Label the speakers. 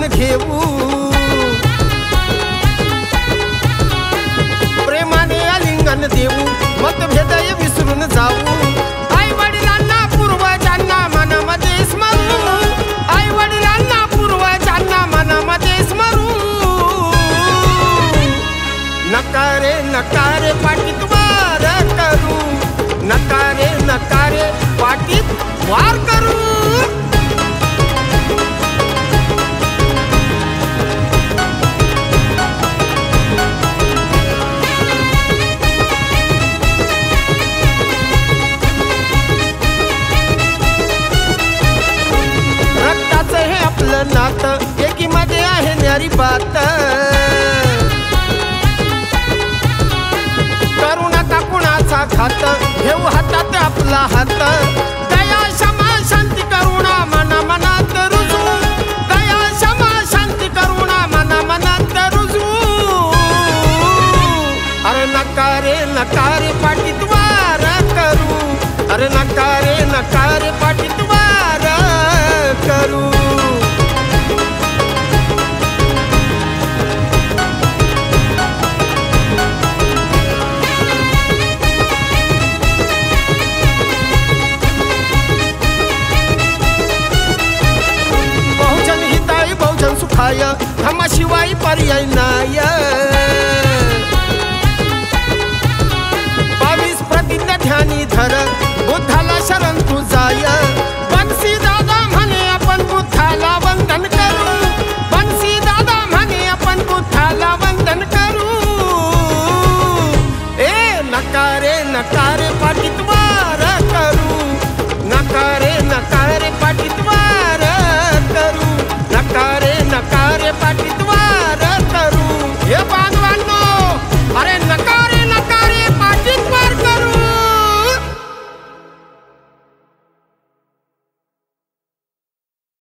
Speaker 1: घेऊ, प्रेमाने आलिंगन देऊ, मतभेद विसरून जाऊ, आई वडिलांना पूर्वजांना मनामध्ये स्मरू, आई वडिलांना पूर्वजांना मनामध्ये स्मरू. नकारे नकारे पाठीत वार करू, नकारे नकारे पाठीत वार करू. रक्ताचं हे आपलं नातं, एकीमध्ये आहे न्यारी बात. करू नका कुणाचा घात, घेऊ हातात आपला हात. दया क्षमा शांती करुणा मना मनात रुजू, दया क्षमा शांती करुणा मना मनात रुजू. अरे नकारे नकारे पाठीत वार करू, अरे नकारे नकारे पाठीत वार करू. सुखाय धर्माशिवाय पर्याय नाय. 22 प्रतिज्ञा ध्यानी धर, बुद्धाला शरण तू जाय. बनसी दादा म्हणे आपण बुद्धाला वंदन करू, बनसी दादा म्हणे आपण बुद्धाला वंदन करू. ए नकारे नकारे पाठीत